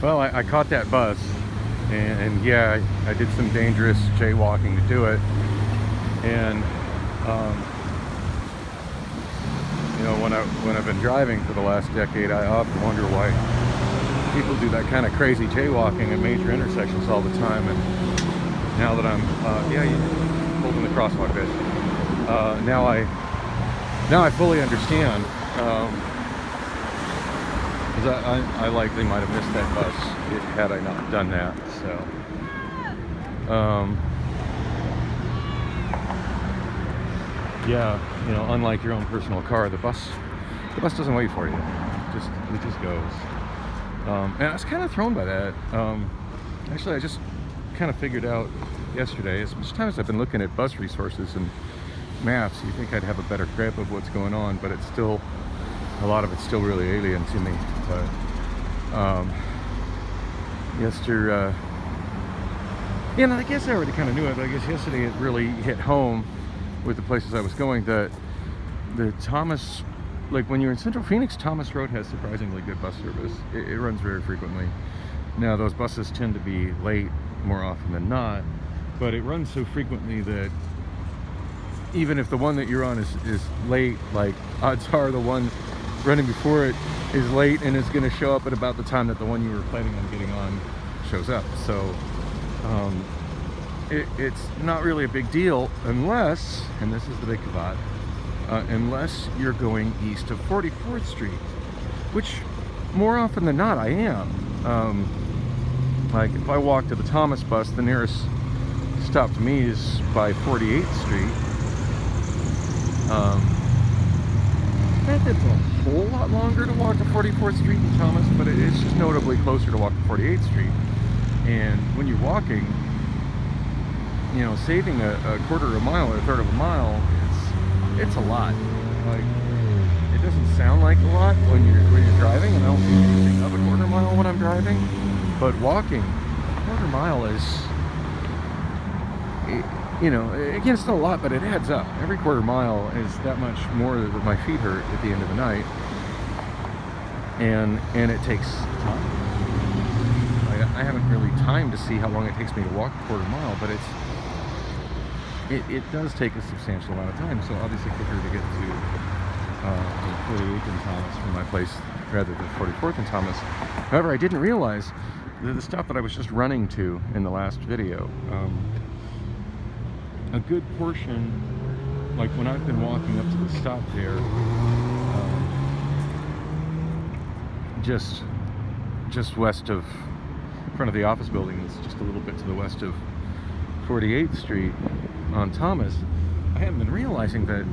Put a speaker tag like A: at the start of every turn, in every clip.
A: Well, I caught that bus, and yeah, I did some dangerous jaywalking to do it. And you know, when I've been driving for the last decade, I often wonder why people do that kind of crazy jaywalking at major intersections all the time. And now that I'm yeah, you holding the crosswalk bit. Now I fully understand. Because I likely might have missed that bus had I not done that. So, yeah, you know, unlike your own personal car, the bus doesn't wait for you. It just goes. And I was kind of thrown by that. Actually, I just kind of figured out yesterday. As much time as I've been looking at bus resources and maps, you think I'd have a better grip of what's going on, but it's still, a lot of it's still really alien to me. But yeah, and I guess I already kind of knew it, but I guess yesterday it really hit home with the places I was going, that the Thomas, like when you're in Central Phoenix, Thomas Road has surprisingly good bus service. It runs very frequently. Now those buses tend to be late more often than not, but it runs so frequently that even if the one that you're on is late, like odds are the one running before it is late and is going to show up at about the time that the one you were planning on getting on shows up. So it's not really a big deal unless, and this is the big caveat, unless you're going east of 44th Street, which more often than not I am. Like if I walk to the Thomas bus, the nearest stop to me is by 48th Street. It's a whole lot longer to walk to 44th Street than Thomas, but it's just notably closer to walk to 48th Street. And when you're walking, you know, saving a quarter of a mile or a third of a mile, it's a lot. Like, it doesn't sound like a lot when you're driving, and I don't think anything of a quarter mile when I'm driving. But walking, a quarter mile is, you know, again, it's still a lot, but it adds up. Every quarter mile is that much more that my feet hurt at the end of the night, and it takes time. I haven't really timed to see how long it takes me to walk a quarter mile, but it does take a substantial amount of time. So obviously quicker to get to 48th and Thomas from my place rather than 44th and Thomas. However, I didn't realize that the stop that I was just running to in the last video, a good portion, like when I've been walking up to the stop there, just west of, in front of the office building, it's just a little bit to the west of 48th Street on Thomas, I haven't been realizing that,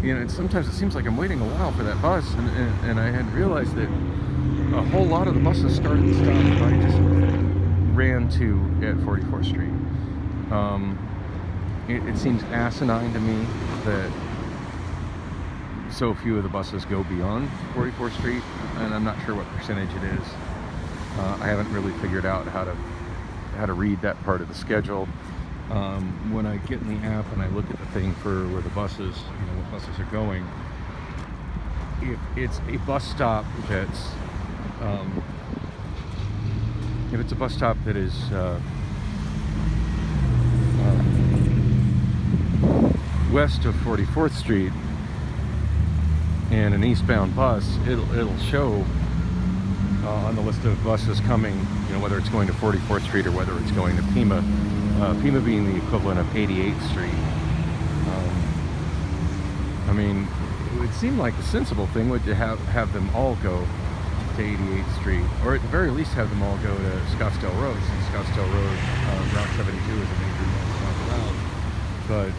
A: you know, sometimes it seems like I'm waiting a while for that bus, and I hadn't realized that a whole lot of the buses started and stopped that I just ran to at 44th Street. It seems asinine to me that so few of the buses go beyond 44th Street, and I'm not sure what percentage it is. I haven't really figured out how to read that part of the schedule. When I get in the app and I look at the thing for where the buses, you know, what buses are going, if it's a bus stop that's if it's a bus stop that is west of 44th Street and an eastbound bus, it'll show on the list of buses coming, you know, whether it's going to 44th Street or whether it's going to Pima. Pima being the equivalent of 88th Street. I mean, it would seem like the sensible thing would to have them all go to 88th Street, or at the very least have them all go to Scottsdale Road, since Scottsdale Road, Route 72 is a major north-south route. But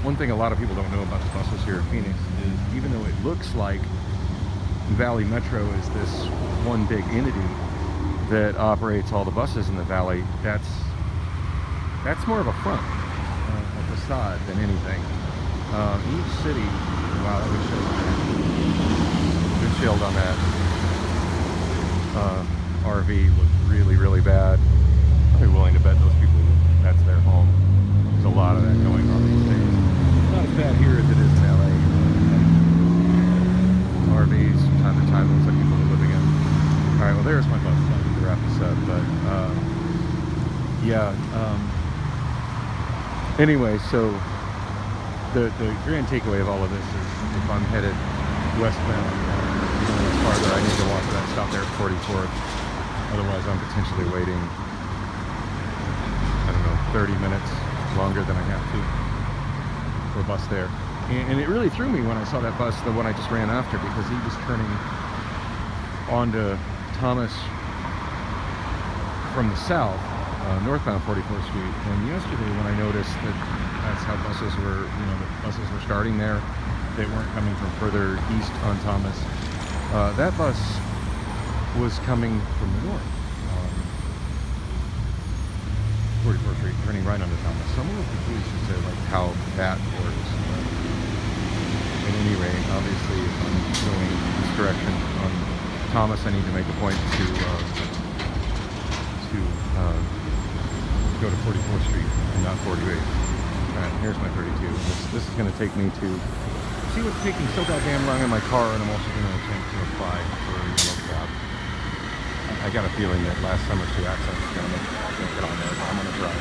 A: one thing a lot of people don't know about the buses here in Phoenix is, even though it looks like Valley Metro is this one big entity that operates all the buses in the valley, that's more of a front, a facade than anything. Each city, wow, that good shield on that RV looked really, really bad. I'd be willing to bet those people, that's their home. There's a lot of that going on these days. Not as bad here as it is in LA. RVs, from time to time, looks like people are living in. Alright, well there's my bus stop. wrap this up, but yeah. Anyway, so the grand takeaway of all of this is if I'm headed westbound, it's farther, I need to walk to that stop there at 44th. Otherwise, I'm potentially waiting, I don't know, 30 minutes longer than I have to for a bus there. And it really threw me when I saw that bus, the one I just ran after, because he was turning onto Thomas from the south, northbound 44th Street. And yesterday when I noticed that that's how buses were, the buses were starting there, they weren't coming from further east on Thomas. That bus was coming from the north, 44th Street, turning right onto Thomas. So I'm a little confused as to like how that works. At any rate, obviously, if I'm going this direction on Thomas, I need to make a point to go to 44th Street and not 48th. Alright, here's my 32. This is going to take me to see what's taking so goddamn long in my car, and I'm also going to attempt to apply for a yellow cab. I got a feeling that last summer's 2 accents are going to make it on there, but I'm going to try.